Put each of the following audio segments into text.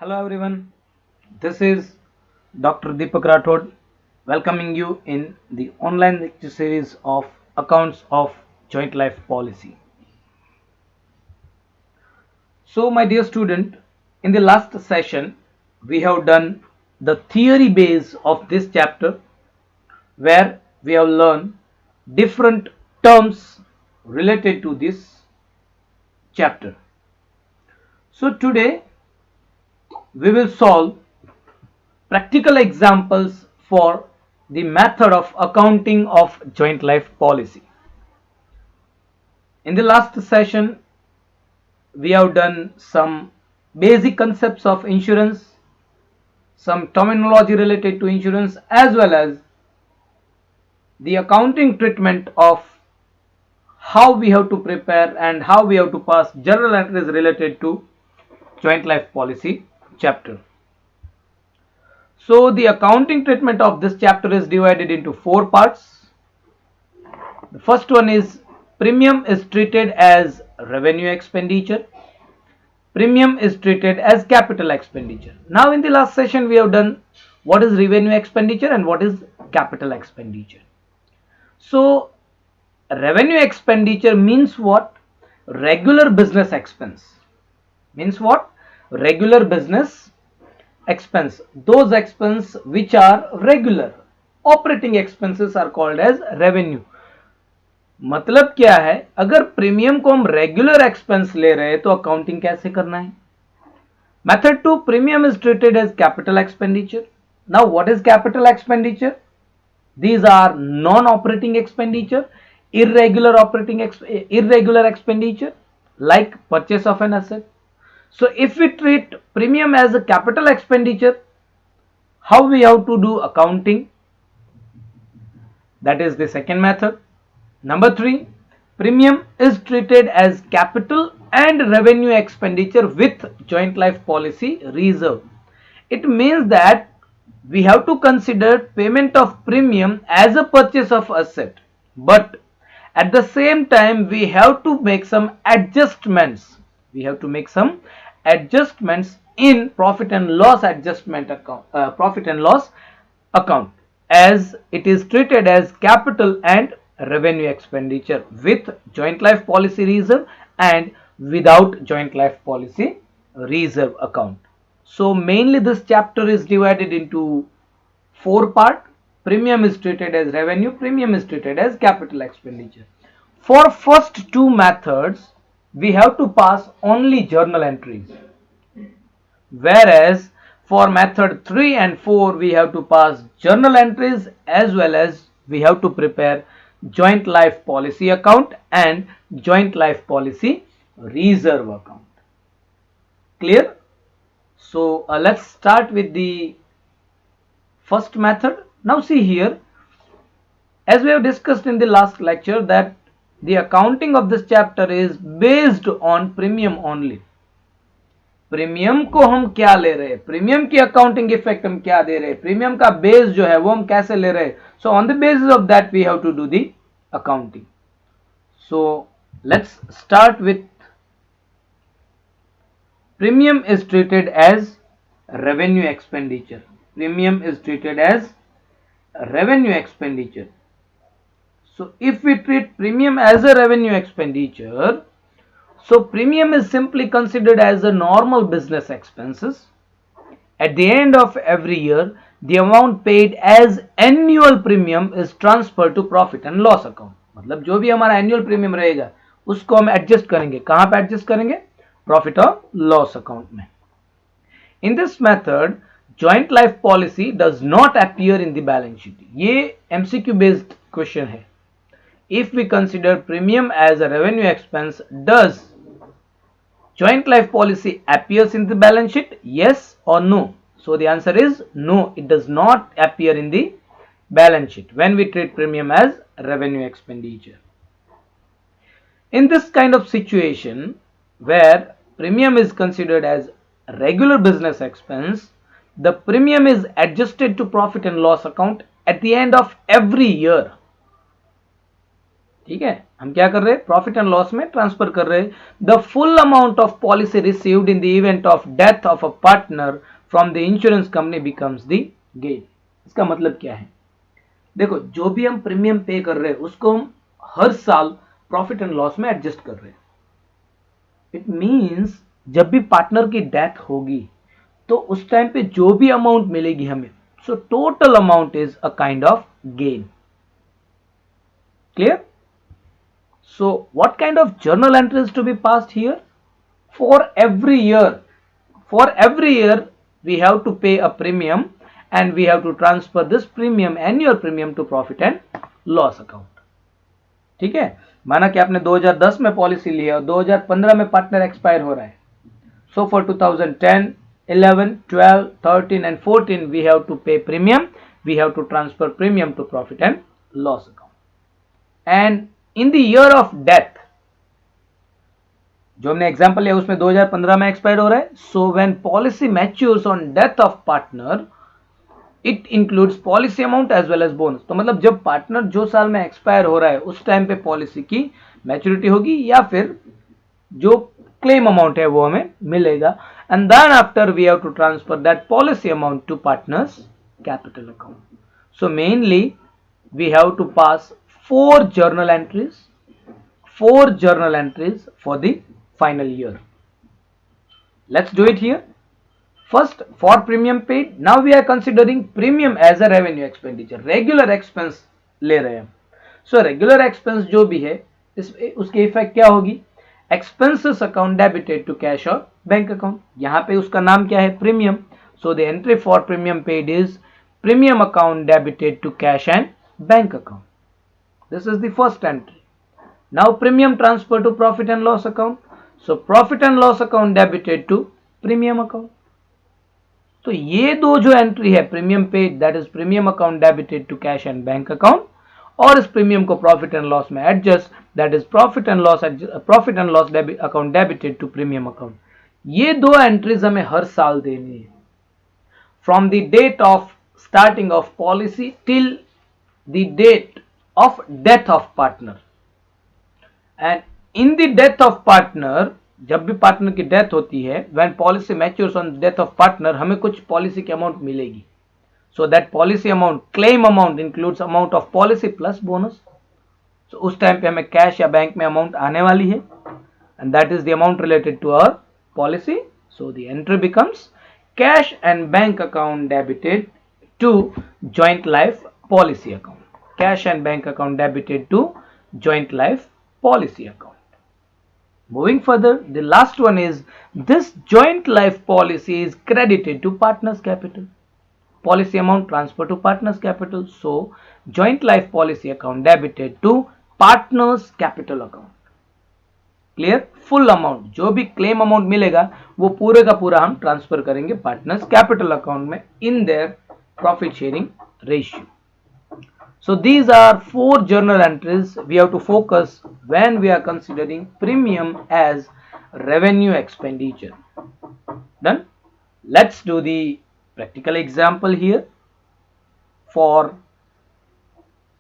Hello everyone, this is Dr. Deepak Rathod welcoming you in the online lecture series of Accounts of Joint Life Policy. So my dear student, in the last session we have done the theory base of this chapter where we have learned different terms related to this chapter. So today we will solve practical examples for the method of accounting of joint life policy. In the last session, we have done some basic concepts of insurance, some terminology related to insurance, as well as the accounting treatment of how we have to prepare and how we have to pass journal entries related to joint life policy chapter. So the accounting treatment of this chapter is divided into four parts. The first one is premium is treated as revenue expenditure. Premium is treated as capital expenditure. Now in the last session we have done what is revenue expenditure and what is capital expenditure. So revenue expenditure means what? Regular business expense. Means what? Regular business expense. Those expenses which are regular. Operating expenses are called as revenue. मतलब क्या है, अगर premium को हम regular expense ले रहे हैं तो अकाउंटिंग कैसे करना है? Method 2, premium is treated as capital expenditure. Now what is capital expenditure? These are non-operating expenditure, irregular expenditure like purchase of an asset. So if we treat premium as a capital expenditure, how we have to do accounting? That is the second method. Number 3, premium is treated as capital and revenue expenditure with joint life policy reserve. It means that we have to consider payment of premium as a purchase of asset, but at the same time we have to make some adjustments. In profit and loss account, as it is treated as capital and revenue expenditure with joint life policy reserve and without joint life policy reserve account. So mainly this chapter is divided into four parts. Premium is treated as revenue, premium is treated as capital expenditure. For first two methods we have to pass only journal entries, whereas for method 3 and 4 we have to pass journal entries as well as we have to prepare joint life policy account and joint life policy reserve account. Clear? So let's start with the first method. Now see here, as we have discussed in the last lecture, that the accounting of this chapter is based on premium only. Premium को हम क्या ले रहे हैं, premium की accounting effect हम क्या दे रहे हैं, प्रीमियम का बेस जो है वो हम कैसे ले रहे हैं. So on the basis of that we have to do the accounting. So let's start with premium is treated as revenue expenditure. Premium is treated as revenue expenditure. So if we treat premium as a revenue expenditure, so premium is simply considered as a normal business expenses. At the end of every year, the amount paid as annual premium is transferred to profit and loss account. मतलब जो भी हमारा annual premium रहेगा उसको हम adjust करेंगे. कहाँ पे adjust करेंगे? Profit or loss account में. In this method, joint life policy does not appear in the balance sheet. ये MCQ based question है. If we consider premium as a revenue expense, does joint life policy appears in the balance sheet? Yes or no? So the answer is no, it does not appear in the balance sheet when we treat premium as revenue expenditure. In this kind of situation, where premium is considered as regular business expense, the premium is adjusted to profit and loss account at the end of every year. ठीक है, हम क्या कर रहे हैं, profit and loss में transfer कर रहे हैं। The full amount of policy received in the event of death of a partner from the insurance company becomes the gain. इसका मतलब क्या है, देखो जो भी हम प्रीमियम पे कर रहे हैं उसको हम हर साल प्रॉफिट एंड लॉस में एडजस्ट कर रहे हैं। इट मींस जब भी पार्टनर की डेथ होगी तो उस टाइम पे जो भी अमाउंट मिलेगी हमें, so total amount is a kind of gain. Clear? So what kind of journal entries to be passed here? For every year we have to pay a premium and we have to transfer this premium, annual premium, to profit and loss account. ठीक है, माना कि आपने 2010 में policy लिया और 2015 में partner expire हो रहा है, so for 2010, 11, 12, 13 and 14 we have to pay premium, we have to transfer premium to profit and loss account. And in the year of death, जो हमने एग्जांपल लिया उसमें 2015 में एक्सपायर हो रहा है, so when policy matures on death of partner it includes policy amount as well as bonus. तो मतलब जब पार्टनर जो साल में एक्सपायर हो रहा है उस टाइम पे पॉलिसी की मैच्योरिटी होगी या फिर जो क्लेम अमाउंट है वो हमें मिलेगा, and then after we have to transfer that policy amount to partners capital account. So mainly we have to pass four journal entries for the final year. Let's do it here. First, for premium paid, now we are considering premium as a revenue expenditure, regular expense ले रहे हैं। So regular expense जो भी है उसके effect क्या होगी, expenses account debited to cash or bank account। यहाँ पे उसका नाम क्या है, premium, so the entry for premium paid is premium account debited to cash and bank account. This is the first entry. Now premium transfer to profit and loss account. So profit and loss account debited to premium account. तो ये दो जो entry है, premium paid that is premium account debited to cash and bank account, और इस premium को profit and loss में adjust that is profit and loss account debited to premium account. ये दो एंट्रीज हमें हर साल देनी है from the date of starting of policy till the date of death of partner. And in the death of partner, जब भी partner की डेथ होती है, when policy matures on death of partner, हमें कुछ पॉलिसी की अमाउंट मिलेगी। So that policy amount, claim amount includes amount of policy plus bonus. So उस टाइम पे हमें कैश या बैंक में अमाउंट आने वाली है, and that is the amount related to our policy. So the entry becomes cash and bank account debited to joint life policy account. Cash and bank account debited to joint life policy account. Moving further, the last one is this joint life policy is credited to partners capital. Policy amount transferred to partners capital. So joint life policy account debited to partners capital account. Clear? Full amount जो भी claim amount मिलेगा वो पूरे का पूरा हम transfer करेंगे partners capital account में in their profit sharing ratio. So these are four journal entries we have to focus when we are considering premium as revenue expenditure. Done? Let's do the practical example here for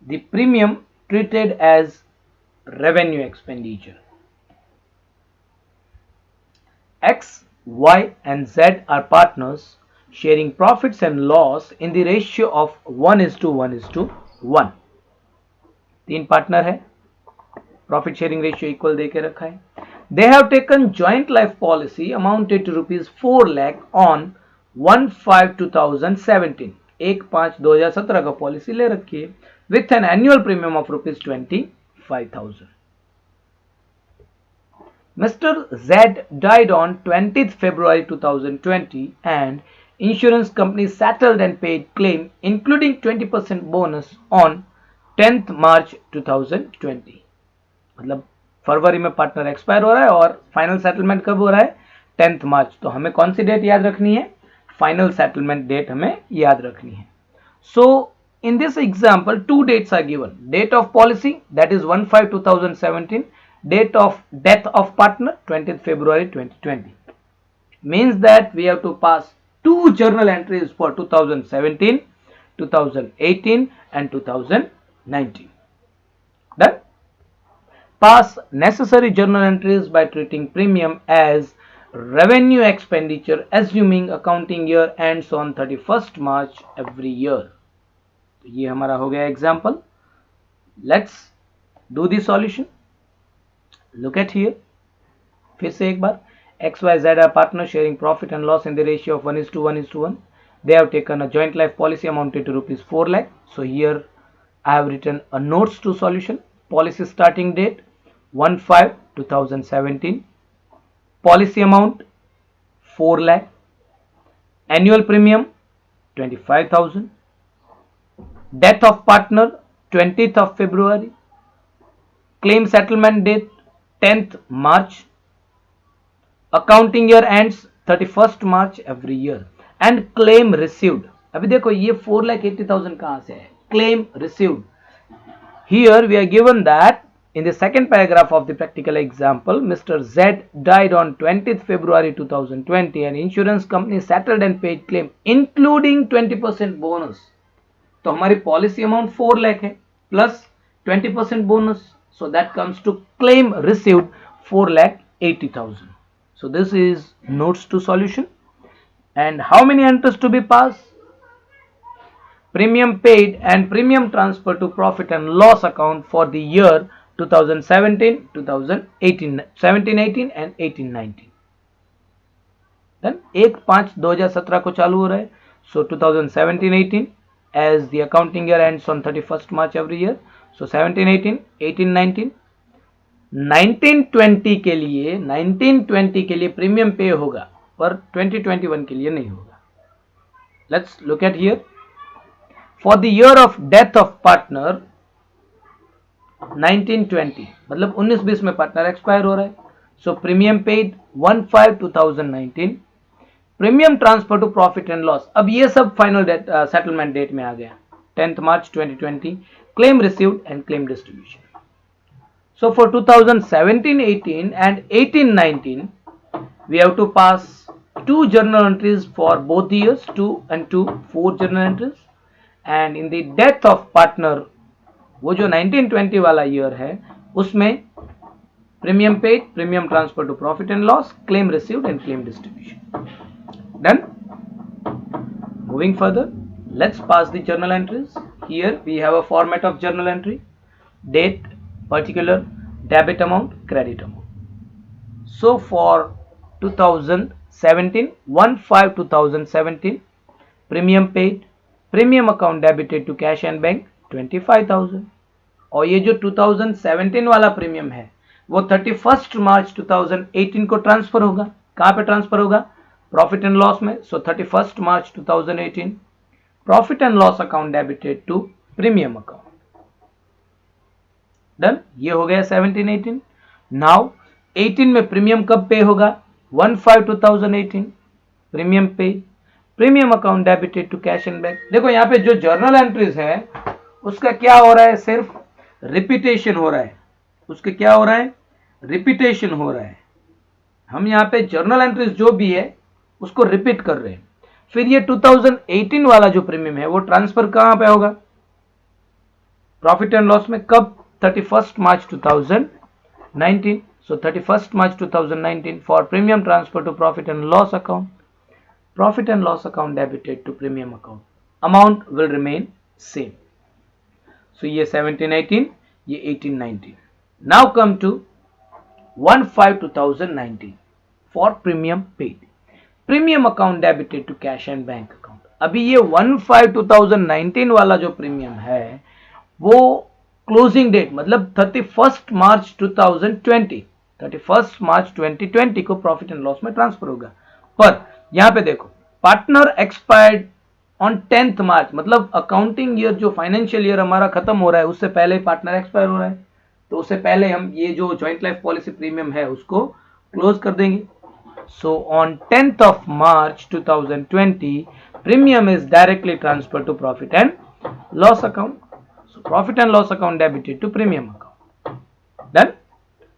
the premium treated as revenue expenditure. X, Y and Z are partners sharing profits and loss in the ratio of 1:1:1। तीन partner है, profit sharing ratio equal देके रखा है। They have taken joint life policy amounted to ₹4 lakh on 1/5/2017, 1/5/2017 का policy ले रखी है with an annual premium of ₹25,000। Mr. Z died on 20th February 2020 and insurance company settled and paid claim including 20% bonus on 10th March 2020। मतलब फरवरी में partner expire हो रहा है और फाइनल सेटलमेंट कब हो रहा है, 10th मार्च। तो हमें कौन सी डेट याद रखनी है, फाइनल सेटलमेंट डेट हमें याद रखनी है। So in this example two dates are given, date of policy that is 1/5/2017, date of death of partner 20th February 2020, means that we have to pass two journal entries for 2017, 2018 and 2019. Done? Pass necessary journal entries by treating premium as revenue expenditure, assuming accounting year ends on 31st March every year. तो ये हमारा हो गया example. Let's do the solution. Look at here. फिर से एक बार, XYZ are partners sharing profit and loss in the ratio of 1:1:1. They have taken a joint life policy amounted to rupees 4 lakh. So here I have written a notes to solution. Policy starting date 1/5/2017. Policy amount 4 lakh. Annual premium 25,000. Death of partner 20th of February. Claim settlement date 10th March. Accounting year ends 31st March every year. And claim received. अभी देखो ये 4,80,000 कहाँ से है? Claim received. Here we are given that in the second paragraph of the practical example, Mr. Z died on 20th February 2020 and insurance company settled and paid claim including 20% bonus. तो हमारी policy amount 4 lakh है plus 20% bonus, so that comes to claim received 4,80,000. So this is notes to solution. And how many entries to be passed? Premium paid and premium transfer to profit and loss account for the year 2017, 2018, 17-18 and 18-19. Then 1/5/2017 को चालू हो रहा है. So 2017-18 as the accounting year ends on 31st March every year. So 17-18, 18-19, 19-20 के लिए premium पे होगा पर 2021 के लिए नहीं होगा. Let's look at here. For the year of death of partner 19-20 मतलब 19-20 में पार्टनर एक्सपायर हो रहा है. So premium paid 1/5/2019. Premium transfer to profit and loss. अब ये सब फाइनल सेटलमेंट डेट में आ गया 10th March 2020. Claim received and claim distribution. So for 2017-18 and 18-19 we have to pass 2 journal entries for both the years, 2 and 2, 4 journal entries. And in the death of partner वो जो 19-20 वाला year है उसमें premium paid, premium transfer to profit and loss, claim received and claim distribution. Done. Moving further, let's pass the journal entries. Here we have a format of journal entry: date, particular, debit amount, credit amount. So for 2017, 1/5/2017, premium paid, premium account debited to cash and bank 25,000. और ये जो 2017 वाला premium है वो 31st March 2018 को transfer होगा. कहाँ पे ट्रांसफर होगा? प्रॉफिट एंड लॉस में. So 31st March 2018 profit and loss account debited to premium account. Done. ये हो गया 17-18. नाउ 18 में प्रीमियम कब पे होगा? 1/5/2018 premium pay, premium account debited to cash and bank. देखो यहाँ पे जो जर्नल एंट्रीज है उसका क्या हो रहा है? सिर्फ रिपीटेशन हो रहा है. उसके क्या हो रहा है? रिपीटेशन हो रहा है. हम यहाँ पे जर्नल एंट्रीज जो भी है उसको रिपीट कर रहे हैं. फिर ये 2018 वाला जो प्रीमियम है वो ट्रांसफर कहां पे होगा? प्रॉफिट एंड लॉस में. कब? 31st March 2019. So 31st March 2019 for premium transfer to profit and loss account, profit and loss account debited to premium account, amount will remain same. So ये 17-18, ये 18-19. Now come to 1/5/2019 for premium paid, premium account debited to cash and bank account. अभी ये 1/5/2019 वाला जो premium है वो closing date मतलब 31st March 2020, 31st March 2020 को प्रॉफिट एंड लॉस में ट्रांसफर होगा. पर यहां पे देखो partner expired on 10th March मतलब अकाउंटिंग ईयर जो फाइनेंशियल ईयर हमारा खत्म हो रहा है उससे पहले पार्टनर एक्सपायर हो रहा है. तो उससे पहले हम ये जो जॉइंट लाइफ पॉलिसी प्रीमियम है उसको क्लोज कर देंगे. So on 10th of March 2020, premium is directly transferred to profit and loss account. So profit and loss account debited to premium account. Done.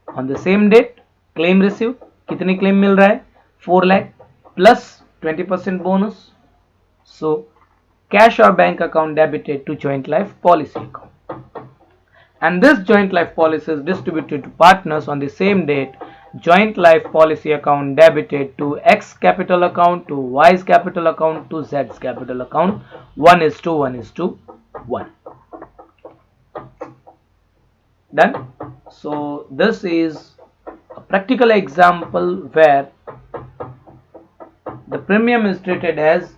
On the same date, claim received. कितनी claim मिल रहा है? 4 lakh plus 20% bonus. So cash or bank account debited to joint life policy account. and this joint life policy is distributed to partners on the same date. Joint life policy account debited to X capital account, to Y's capital account, to Z's capital account. 1:1:1. Done. So this is a practical example where the premium is treated as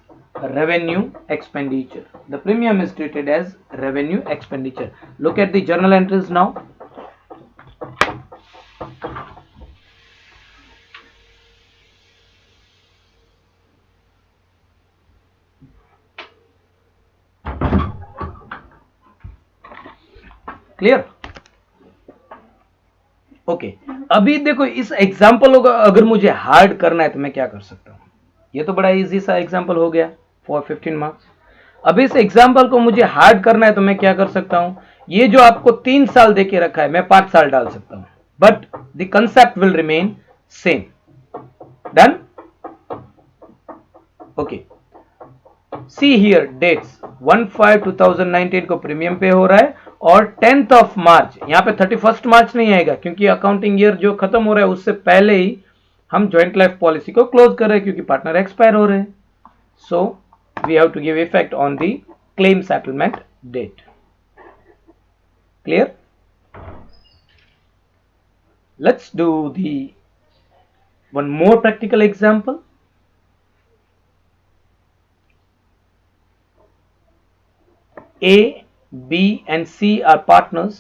revenue expenditure. The premium is treated as revenue expenditure. Look at the journal entries now. Clear? Okay, अभी देखो इस example को अगर मुझे hard करना है तो मैं क्या कर सकता हूं? ये तो बड़ा इजी सा एग्जाम्पल हो गया फॉर 15 मार्क्स. अभी इस एग्जाम्पल को मुझे हार्ड करना है तो मैं क्या कर सकता हूं? ये जो आपको 3 साल देके रखा है मैं 5 साल डाल सकता हूं, but the concept will remain same. Done? Okay, see here dates 1/5/2019 को प्रीमियम पे हो रहा है और 10th ऑफ मार्च, यहां पे 31st मार्च नहीं आएगा क्योंकि अकाउंटिंग ईयर जो खत्म हो रहा है उससे पहले ही हम ज्वाइंट लाइफ पॉलिसी को क्लोज कर रहे हैं क्योंकि पार्टनर एक्सपायर हो रहे हैं. So we have to give effect on the claim settlement date. Clear? Let's do the one more practical example. A, B and C are partners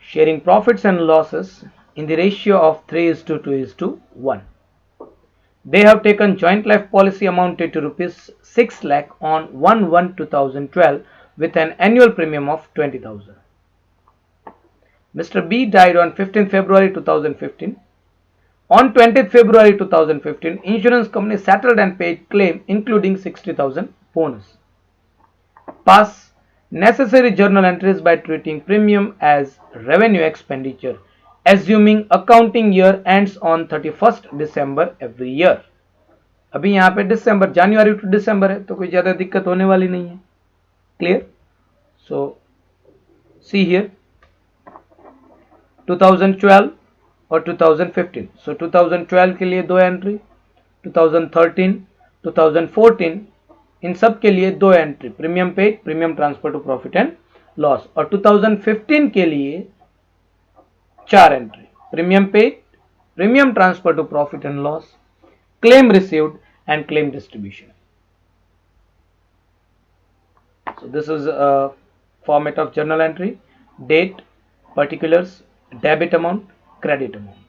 sharing profits and losses in the ratio of 3:2:1. They have taken joint life policy amounted to rupees 6 lakh on 1/1/2012 with an annual premium of 20,000. Mr. B died on 15th February 2015. On 20th February 2015, insurance company settled and paid claim including 60,000 bonus. Pass necessary journal entries by treating premium as revenue expenditure, assuming accounting year ends on 31st December every year. अभी यहाँ पे दिसंबर, जनवरी to दिसंबर है तो कोई ज़्यादा दिक्कत होने वाली नहीं है. क्लियर? सो सी हियर 2012 और 2015. सो 2012 के लिए 2 एंट्री, 2013, 2014 इन सब के लिए 2 entry, premium paid, premium transfer to profit and loss. और 2015 के लिए 4 entry, premium paid, premium transfer to profit and loss, claim received and claim distribution. So this is a format of journal entry: date, particulars, debit amount, credit amount.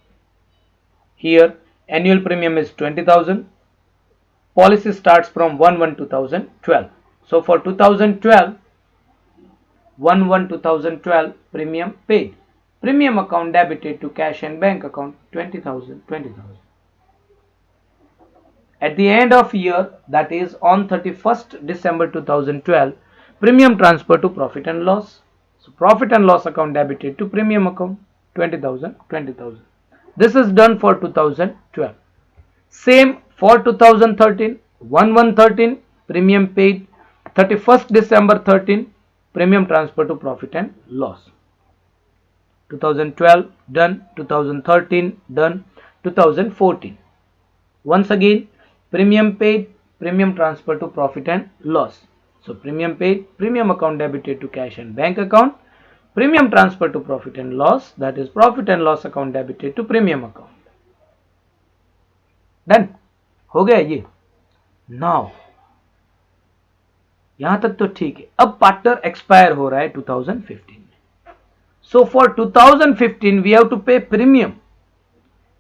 Here annual premium is 20,000. Policy starts from 1/1/2012. So for 2012, 1/1/2012 premium paid. Premium account debited to cash and bank account 20,000, 20,000. At the end of year, that is on 31st December 2012, premium transfer to profit and loss. So profit and loss account debited to premium account 20,000, 20,000. This is done for 2012. Same for 2013, 1/1/13 premium paid, 31st December 13 premium transfer to profit and loss. 2012 done, 2013 done, 2014 once again premium paid, premium transfer to profit and loss. So premium paid, premium account debited to cash and bank account, premium transfer to profit and loss, that is profit and loss account debited to premium account. Done हो गया ये. Now यहां तक तो ठीक है. अब partner expire हो रहा है 2015 में. So for 2015 we have to pay premium.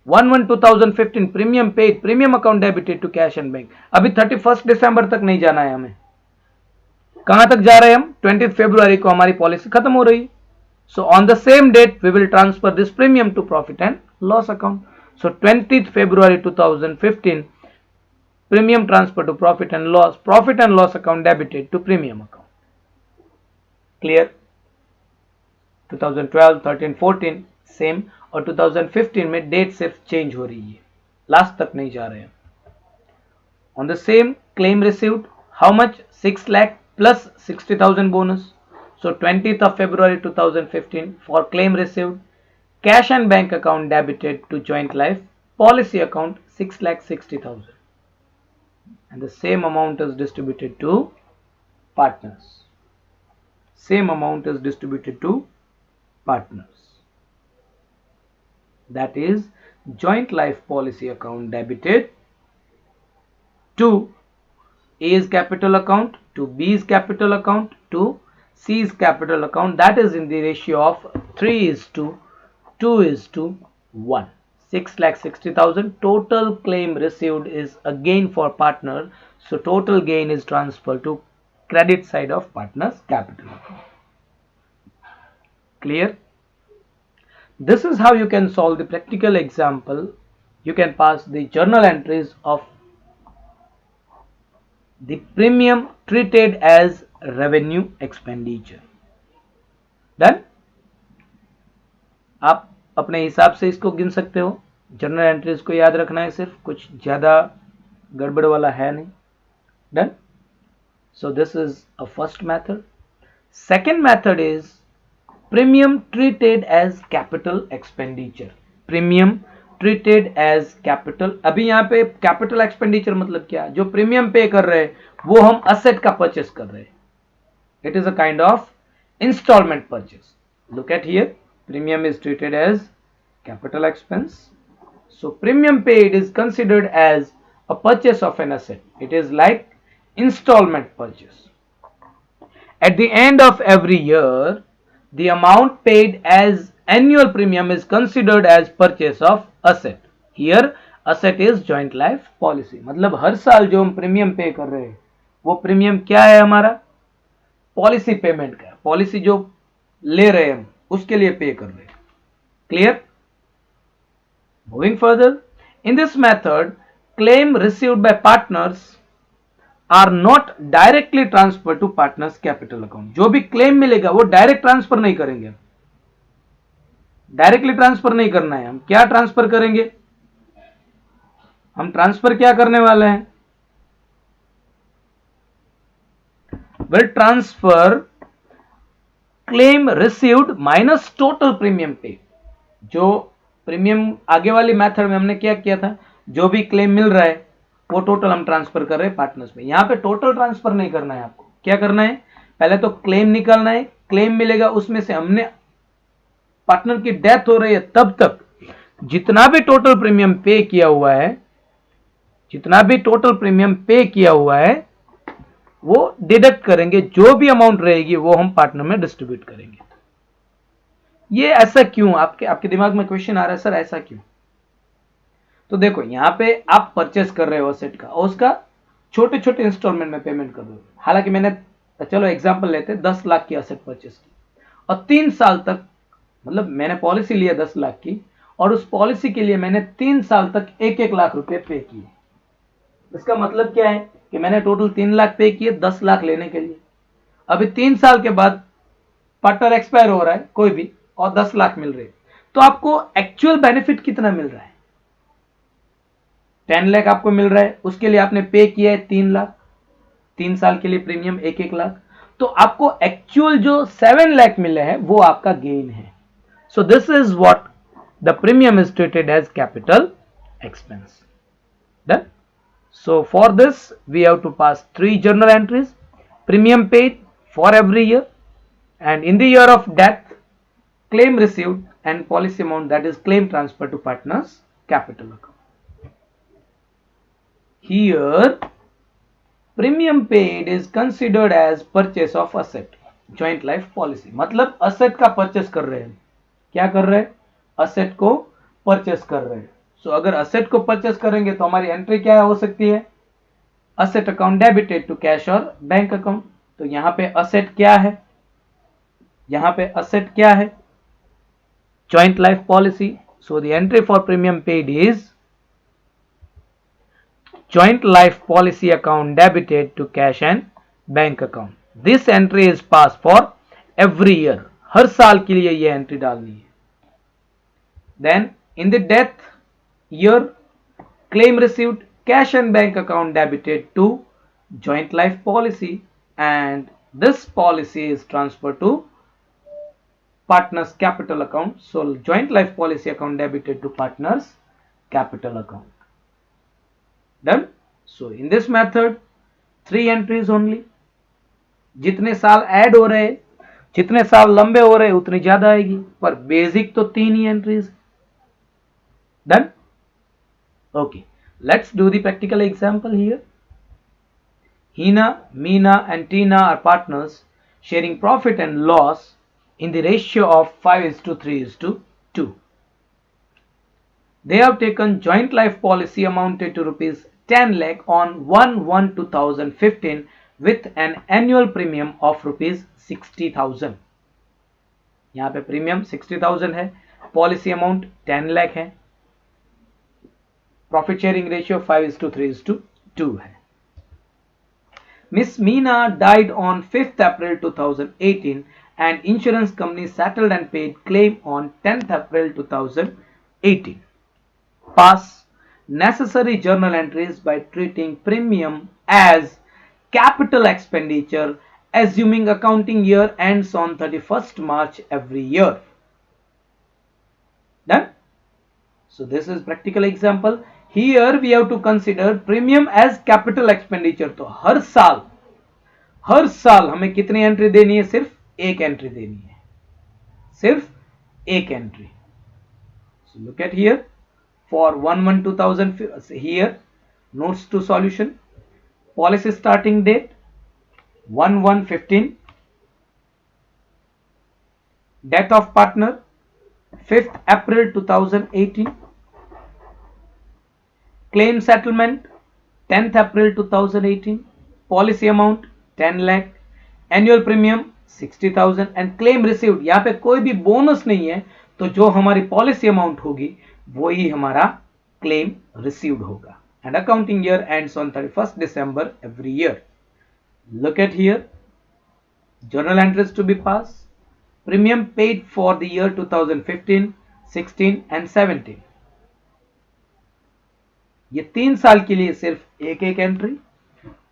1/1/2015 premium paid, premium account debited to cash and bank. अभी 31st दिसंबर तक नहीं जाना है हमें. कहां तक जा रहे हैं हम? 20th फरवरी को हमारी पॉलिसी खत्म हो रही है. So on the same date we will transfer this premium to profit and loss account. So 20th February 2015, premium transfer to profit and loss account debited to premium account. Clear? 2012, 13, 14 same और 2015 में date सिर्फ change हो रही है, last तक नहीं जा रहे हैं. On the same claim received, how much? 6 lakh plus 60,000 bonus. So 20th of February 2015, for claim received, cash and bank account debited to joint life policy account 6,60,000, and the same amount is distributed to partners. Same amount is distributed to partners. That is, joint life policy account debited to A's capital account, to B's capital account, to C's capital account. That is in the ratio of 3:2:1. 6,60,000. Total claim received is again for partner. So total gain is transferred to credit side of partner's capital account. Clear? This is how you can solve the practical example. You can pass the journal entries of the premium treated as revenue expenditure. Done? आप अपने हिसाब से इसको गिन सकते हो. Journal entries को याद रखना है, सिर्फ कुछ ज्यादा गड़बड़ वाला है नहीं. Done? So this is a first method. Second method is premium treated as capital expenditure. Premium treated as capital. अभी यहाँ पे capital expenditure मतलब क्या? जो प्रीमियम पे कर रहे हैं वो हम asset का परचेस कर रहे हैं. It is a kind of installment purchase. Look at here. Premium is treated as capital expense. So premium paid is considered as a purchase of an asset. It is like installment purchase. At the end of every year, the amount paid as annual premium is considered as purchase of asset. Here asset is joint life policy. मतलब हर साल जो हम premium पे कर रहे हैं वो premium क्या है हमारा? पॉलिसी पेमेंट का. पॉलिसी जो ले रहे हैं हम उसके लिए पे कर रहे हैं. Clear? Moving further, in this method, claim received by partners are not directly transferred to partners capital account. जो भी क्लेम मिलेगा वो डायरेक्ट ट्रांसफर नहीं करेंगे. डायरेक्टली ट्रांसफर नहीं करना है. हम क्या ट्रांसफर करेंगे? हम ट्रांसफर क्या करने वाले हैं? Will transfer claim received minus total premium paid. जो प्रीमियम आगे वाली मेथड में हमने क्या किया था? जो भी क्लेम मिल रहा है वो टोटल हम ट्रांसफर कर रहे हैं पार्टनर्स में. यहां पे टोटल ट्रांसफर नहीं करना है. आपको क्या करना है? पहले तो क्लेम निकालना है. क्लेम मिलेगा उसमें से हमने पार्टनर की डेथ हो रही है तब तक जितना भी टोटल प्रीमियम पे किया हुआ है, जितना भी टोटल प्रीमियम पे किया हुआ है वो डिडक्ट करेंगे. जो भी अमाउंट रहेगी वो हम पार्टनर में डिस्ट्रीब्यूट करेंगे. ये ऐसा क्यों? आपके दिमाग में क्वेश्चन आ रहा है, सर ऐसा क्यों? तो देखो यहां पे आप परचेस कर रहे हो असेट का और उसका छोटे छोटे इंस्टॉलमेंट में पेमेंट कर रहे हो. हालांकि मैंने, चलो एग्जांपल लेते हैं, 10 लाख की असेट परचेस की और 3 साल तक, मतलब मैंने पॉलिसी लिया 10 लाख की और उस पॉलिसी के लिए मैंने 3 साल तक 1-1 लाख रुपए पे किए. इसका मतलब क्या है कि मैंने टोटल 3 लाख पे किए 10 लाख लेने के लिए. अभी 3 साल के बाद पार्टनर एक्सपायर हो रहा है कोई भी और 10 लाख मिल रहे हैं, तो आपको एक्चुअल बेनिफिट कितना मिल रहा है? 10 लाख आपको मिल रहा है, उसके लिए आपने पे किया है 3 लाख, 3 साल के लिए प्रीमियम 1-1 लाख, तो आपको एक्चुअल जो 7 लाख मिले हैं वो आपका गेन है. So this is what the premium is treated as capital expense. Done? So for this we have to pass 3 journal entries. Premium paid for every year, and in the year of death, claim received and policy amount, that is claim transfer to partners capital account. Here premium paid is considered as purchase of asset, joint life policy. मतलब asset का purchase कर रहे हैं. क्या कर रहे हैं? asset को purchase कर रहे हैं. सो अगर असेट को परचेस करेंगे तो हमारी एंट्री क्या हो सकती है? Asset account debited to cash और बैंक अकाउंट. तो यहां पे असेट क्या है? यहां पे असेट क्या है? Joint life policy. So the entry for premium paid is joint life policy account debited to cash and bank account. This entry is pass for every year. हर साल के लिए यह एंट्री डालनी है. Then in the death year, claim received, cash and bank account debited to joint life policy, and this policy is transferred to partners capital account. So joint life policy account debited to partners capital account. Done. So in this method 3 entries only. जितने साल add हो रहे, जितने साल लंबे हो रहे उतनी ज्यादा आएगी, पर बेसिक तो 3 ही entries. Done. Okay, let's do the practical example here. Hina, Meena and Tina are partners sharing profit and loss in the ratio of 5:3:2. They have taken joint life policy amounted to rupees 10 lakh on 1/1/2015 with an annual premium of rupees 60,000. यहाँ पे premium 60,000 है, policy amount 10 lakh है, profit sharing ratio 5:3:2 है. Miss Meena died on 5th April 2018 and insurance company settled and paid claim on 10th April 2018. Pass necessary journal entries by treating premium as capital expenditure assuming accounting year ends on 31st March every year. Done? So this is practical example. Here we have to consider premium as capital expenditure. तो हर साल हमें कितनी entry देनी है? सिर्फ एक entry देनी है, सिर्फ एक entry. So look at here for 1/1/2000. Here notes to solution. Policy starting date 1/1/15. Death of partner 5th April 2018. Claim settlement 10th April 2018. Policy amount 10 lakh. Annual premium 60,000 and claim received. यहाँ पे कोई भी bonus नहीं है, तो जो हमारी policy amount होगी वही हमारा क्लेम रिसीव्ड होगा. And accounting year ends on 31st December every year. Look at here. Journal entries to be passed. Premium paid for the year 2015, 16 and 17. ये 3 साल के लिए सिर्फ एक एक एंट्री,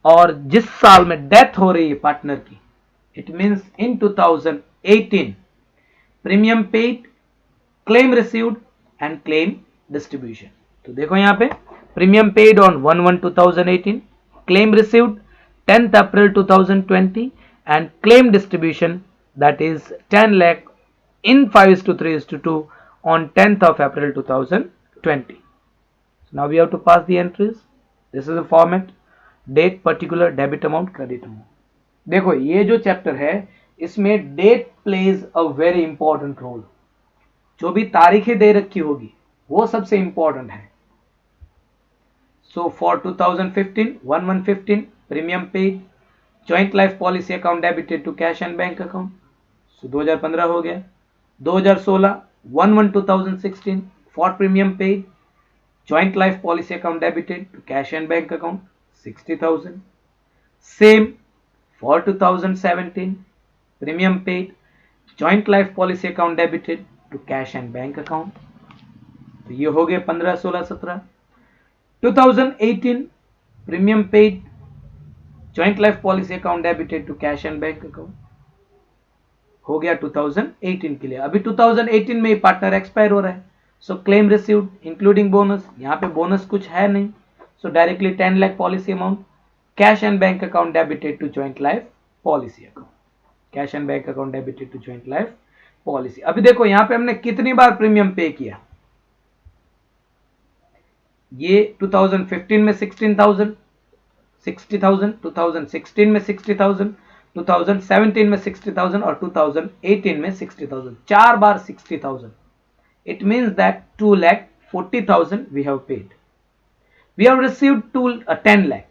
और जिस साल में डेथ हो रही है पार्टनर की, it means in 2018 premium paid, claim received and claim distribution. तो देखो यहाँ पे premium paid on 1/1/2018, claim received 10th April 2020 and claim distribution that is 10 lakh in 5:3:2 on 10th of April 2020. So now we have to pass the entries. This is the format. Date, particular, debit amount, credit amount. देखो ये जो chapter है इसमें date plays a very important role. जो भी तारीखें दे रखी होगी वो सबसे इंपॉर्टेंट है. So for 2015 1/1/15 premium paid, joint life policy account debited to cash and bank account. So 2015 हो गया. 2016 1/1/2016 for premium paid, joint life policy account debited to cash and bank account 60,000. Same for 2017, premium paid, joint life policy account debited to cash and bank account. तो ये हो गए 15, 16, 17. 2018 premium paid, joint life policy account debited to cash and bank account. हो गया 2018 के लिए. अभी 2018 में ही पार्टनर एक्सपायर हो रहा है, सो क्लेम रिसीव्ड इंक्लूडिंग बोनस. यहाँ पे बोनस कुछ है नहीं, so directly 10 lakh policy amount, cash and bank account debited to joint life policy account, cash and bank account debited to joint life policy. अभी देखो यहाँ पे हमने कितनी बार प्रीमियम पे किया. ये 2015 में 16,000 60,000, 2016 में 60,000, 2017 में 60,000 और 2018 में 60,000. 4 बार 60,000. It means that 2,40,000 we have paid. We have received 10 lakh.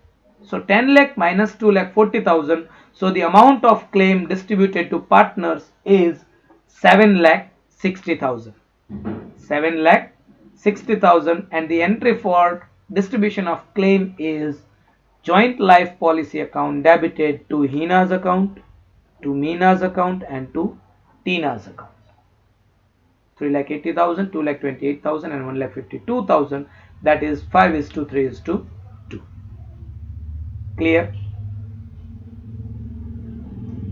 So 10 lakh minus 2,40,000. So the amount of claim distributed to partners is 7,60,000. 7,60,000 and the entry for distribution of claim is joint life policy account debited to Hina's account, to Meena's account and to Tina's account. 3,80,000, 2,28,000 and 1,52,000. That is 5:3:2. Clear?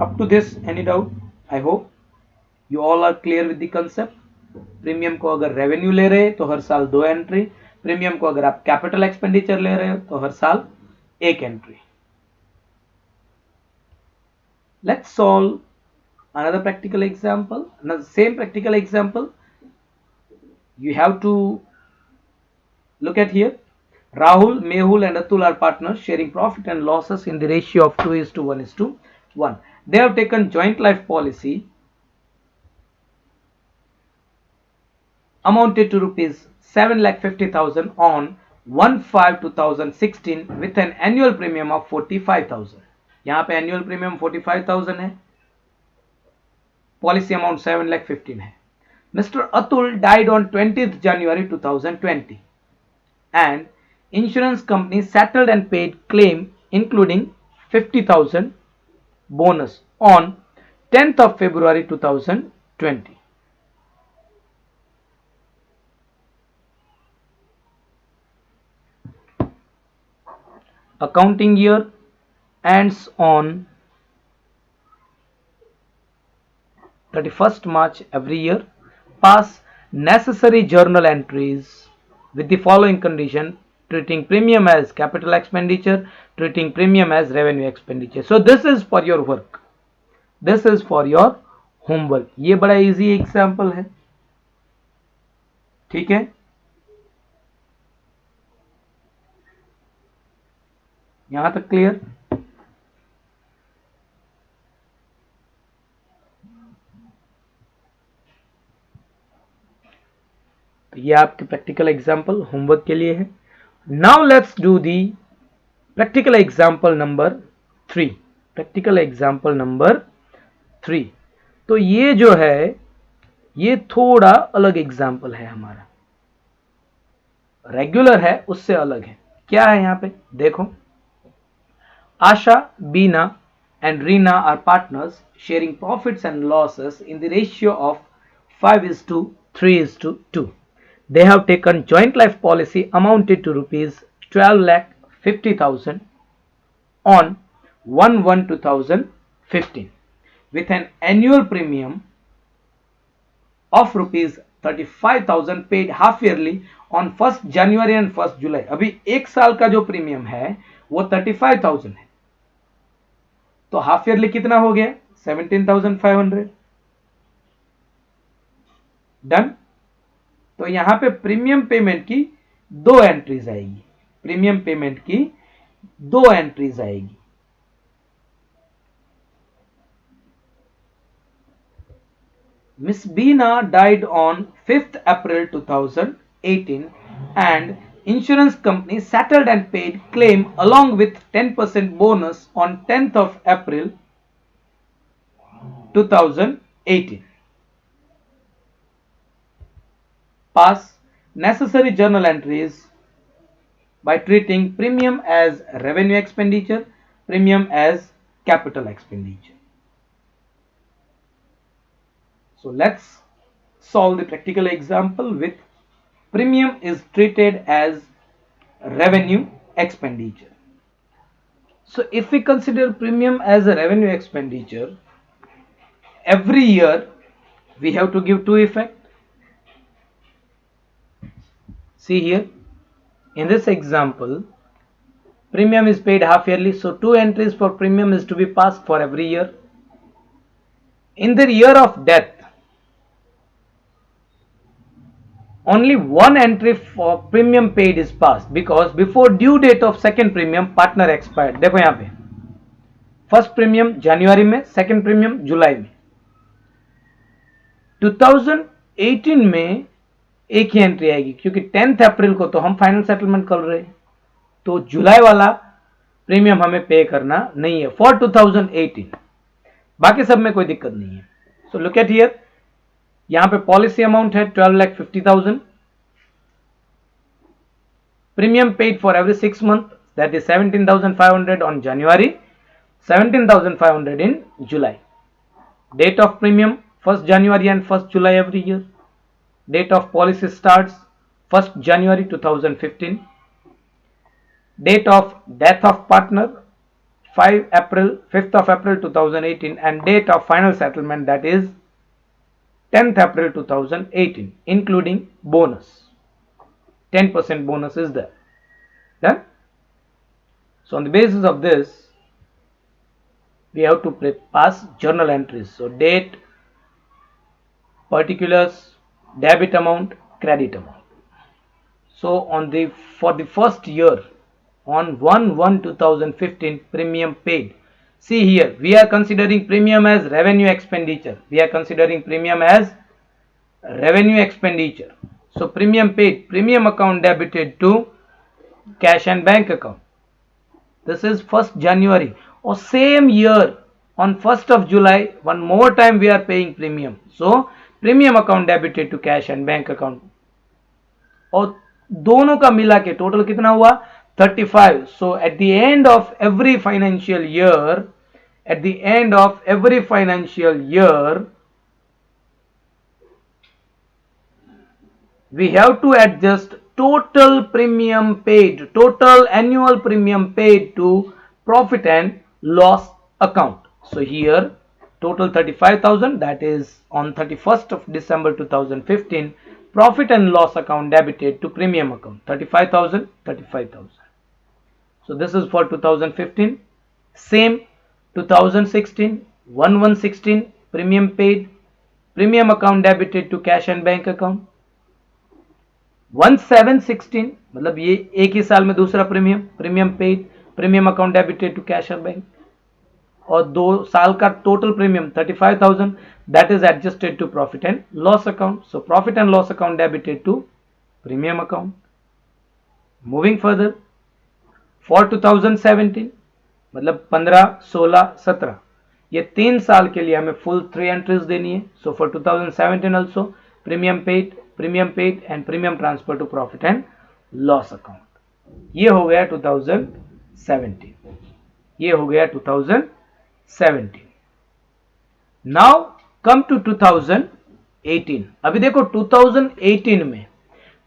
Up to this, any doubt? I hope you all are clear with the concept. Premium को अगर revenue ले रहे तो हर साल 2 entry, premium को अगर आप capital expenditure ले रहे हो तो हर साल 1 entry. Let's solve another practical example. Another same practical example. You have to look at here. Rahul, Mehul and Atul are partners sharing profit and losses in the ratio of 2:1:1. They have taken joint life policy amounted to rupees 7,50,000 on 1/5/2016 with an annual premium of 45,000. यहाँ पे annual premium 45,000 है, policy amount 7,15,000 है. Mr. Atul died on 20th January 2020 and insurance company settled and paid claim including 50,000 bonus on 10th of February 2020. Accounting year ends on 31st March every year. Pass necessary journal entries with the following condition: treating premium as capital expenditure, treating premium as revenue expenditure. So this is for your work, this is for your homework. ये बड़ा easy example है, ठीक है. यहां तक clear? तो ये आपके प्रैक्टिकल एग्जाम्पल होमवर्क के लिए है. Now let's do the practical example number 3. Practical example number 3. तो ये जो है ये थोड़ा अलग एग्जाम्पल है, हमारा रेगुलर है उससे अलग है. क्या है यहाँ पे देखो. आशा, बीना and Reena are partners sharing profits and losses in the ratio of 5:3:2. They have taken joint life policy amounted to rupees 12,50,000 on 1/1/2015 with an annual premium of rupees 35,000 paid half yearly on 1st January and 1st July. अभी एक साल का जो premium है वो 35,000 है, तो half yearly कितना हो गया 17,500. डन. तो यहां पे प्रीमियम पेमेंट की 2 एंट्रीज आएगी, प्रीमियम पेमेंट की 2 एंट्रीज आएगी. Miss Beena died on 5th April 2018 and insurance company settled and paid claim along with 10% bonus on 10th of April 2018. Pass necessary journal entries by treating premium as revenue expenditure, premium as capital expenditure. So let's solve the practical example with premium is treated as revenue expenditure. So if we consider premium as a revenue expenditure, every year we have to give 2 effect. See here in this example premium is paid half yearly, so 2 entries for premium is to be passed for every year. In the year of death only 1 entry for premium paid is passed because before due date of second premium partner expired. देखो यहाँ पे first premium जनवरी में, second premium जुलाई में. 2018 में एक ही entry आएगी क्योंकि 10th अप्रैल को तो हम फाइनल सेटलमेंट कर रहे हैं, तो जुलाई वाला प्रीमियम हमें पे करना नहीं है फॉर 2018. बाकी सब में कोई दिक्कत नहीं है. सो लुक एट हियर, यहां पे पॉलिसी अमाउंट है 12,50,000. Premium paid for every 6 month, that is 17,500 on January, 17,500 in July. Date of premium 1st January and 1st July every year. Date of policy starts 1st January 2015. Date of death of partner 5th of April 2018 and date of final settlement that is 10th April 2018 including bonus. 10% bonus is there. Done? So on the basis of this we have to pass journal entries. So date, particulars, debit amount, credit amount. So for the first year on 1/1/2015 premium paid. See here we are considering premium as revenue expenditure. We are considering premium as revenue expenditure. So premium paid, premium account debited to cash and bank account. This is 1st January or same year on 1st of July one more time we are paying premium. So premium account debited to cash and bank account और दोनों का मिला के total कितना हुआ 35. So at the end of every financial year we have to adjust total annual premium paid to profit and loss account. So here total 35,000, that is on 31st of December 2015 profit and loss account debited to premium account 35,000. So this is for 2015. Same 2016 1/1/16 premium paid, premium account debited to cash and bank account. 1/7/16 मतलब ये एक ही साल में दूसरा premium paid, premium account debited to cash और bank, और 2 साल का total premium 35,000 that is adjusted to profit and loss account. So profit and loss account debited to premium account. Moving further for 2017 मतलब 15, 16, 17 ये 3 साल के लिए हमें फुल 3 एंट्रीज देनी है. So for 2017 also premium paid and premium transfer to profit and loss account. ये हो गया 2017. ये हो गया 2017. Now come to 2018. अभी देखो 2018 में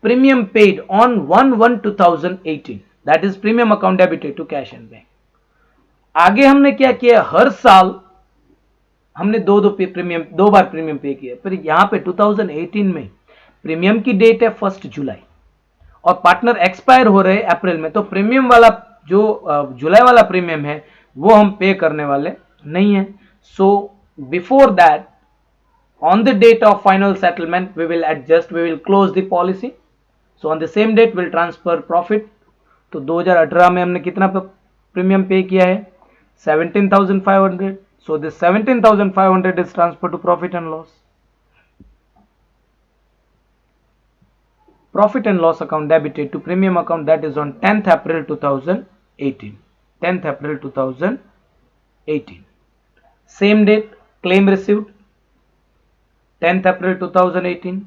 premium paid on 1/1/2018 that is premium account debited to cash and bank. आगे हमने क्या किया, हर साल हमने दो बार प्रीमियम पे किया. फिर यहां पे 2018 में प्रीमियम की डेट है 1 जुलाई और पार्टनर एक्सपायर हो रहे अप्रैल में, तो प्रीमियम वाला जो जुलाई वाला प्रीमियम है वो हम पे करने वाले नहीं है. So before that on the date of final settlement we will close the policy. So on the same date will transfer profit. तो 2018 में हमने कितना प्रीमियम पे किया है 17,500. So this 17,500 is transferred to profit and loss. Profit and loss account debited to premium account that is on 10th April 2018. 10th April 2018. Same date claim received 10th April 2018.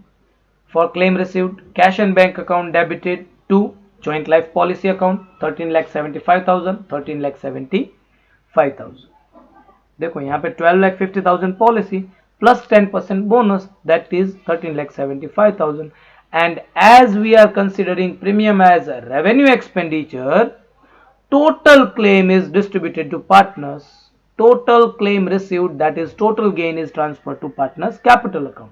For claim received cash and bank account debited to joint life policy account 13,75,000, 13,75,000. देखो यहाँ पे 12,50,000 policy plus 10% bonus that is 13,75,000. And as we are considering premium as revenue expenditure, total claim is distributed to partners. Total claim received that is total gain is transfer to partners capital account.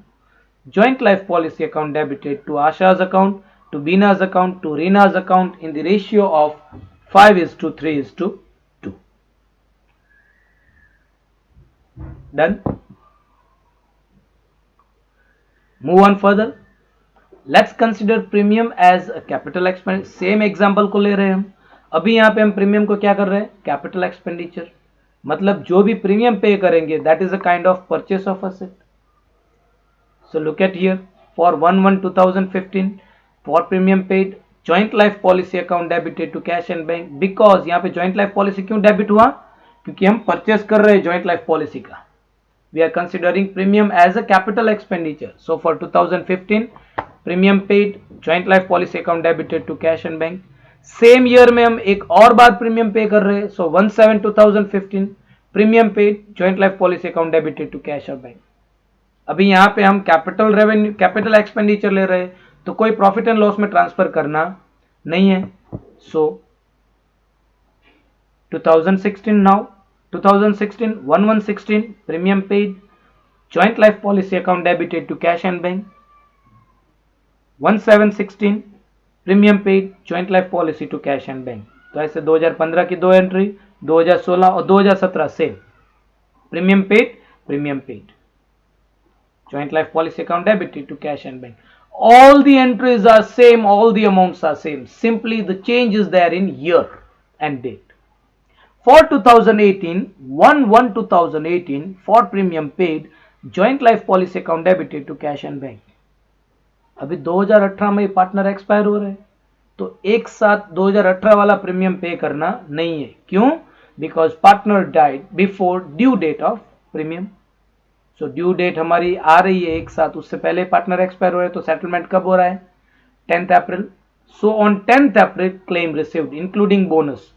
Joint life policy account debited to Asha's account, to Beena's account, to Reena's account in the ratio of 5:3:2. Done. Move on further. Let's consider premium as a capital expenditure. Same example को ले रहे हैं हम. अभी यहाँ पे हम premium को क्या कर रहे हैं, कैपिटल एक्सपेंडिचर. मतलब जो भी प्रीमियम पे करेंगे that is a kind of purchase of asset. So look at here for 1/1/2015 for premium paid joint life policy account debited to cash and bank. Because यहाँ पे जॉइंट लाइफ पॉलिसी क्यों debit हुआ, क्योंकि हम purchase कर रहे हैं joint life policy का. We are considering premium as a capital expenditure. So for 2015 premium paid joint life policy account debited to cash and bank. Same year में हम एक और बार प्रीमियम पे कर रहे हैं. So 1/7/2015 premium paid joint life policy account debited to cash और bank. अभी यहाँ पे हम कैपिटल एक्सपेंडिचर ले रहे हैं तो कोई प्रॉफिट एंड लॉस में ट्रांसफर करना नहीं है. सो 2016 now, 2016 1116 premium paid, joint life policy account debited to cash and bank, 1716 premium paid joint life policy to cash and bank. तो ऐसे 2015 की दो एंट्री, 2016 और 2017 same, premium paid joint life policy account debited to cash and bank. All the entries are same, all the amounts are same, simply the change is there in year and date. For 2018, 1/1/2018 for premium paid joint life policy account debited to cash and bank. अभी 2018 में partner expire हो रहे हैं, तो एक साथ 2018 वाला premium पे करना नहीं है। क्यों? Because partner died before due date of premium. So due date हमारी आ रही है एक साथ, उससे पहले पार्टनर एक्सपायर हो रहे हैं, तो सेटलमेंट कब हो रहा है? 10th April. So on 10th April claim received including bonus,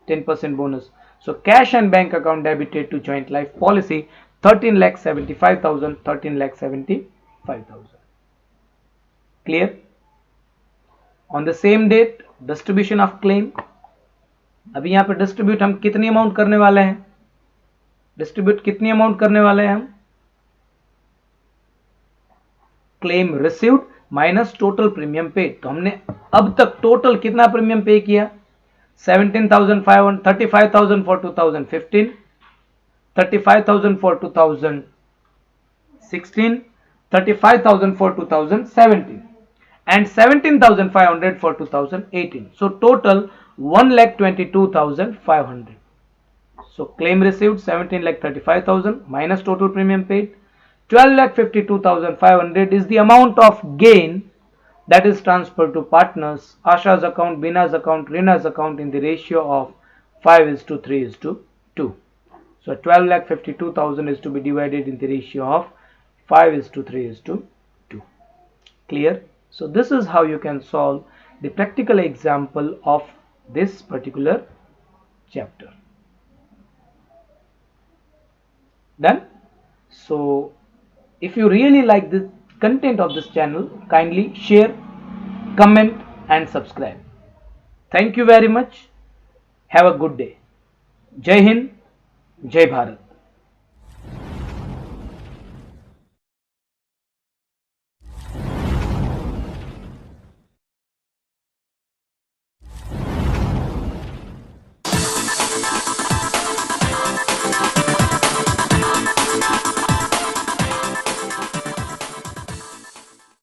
10% bonus. So cash and bank account debited to joint life policy 13,75,000, 13,75,000. Clear? On the same date distribution of claim, अभी यहाँ पे डिस्ट्रीब्यूट हम कितनी amount करने वाले हैं? Distribute कितनी amount करने वाले हैं हम? Claim received minus total premium paid. तो हमने अब तक टोटल कितना प्रीमियम पे किया? 17,500, 35,000 for 2015, 35,000 for 2016, 35,000 for 2017, and 17,500 for 2018. So total 1,22,500. So claim received 17,35,000 minus total premium paid 12,52,500 is the amount of gain that is transferred to partners, Asha's account, Bina's account, Rina's account in the ratio of 5:3:2. So 12,52,000 is to be divided in the ratio of 5:3:2. Clear? So this is how you can solve the practical example of this particular chapter. Done? So if you really like the content of this channel, kindly share, comment and subscribe. Thank you very much. Have a good day. Jai Hind, Jai Bharat.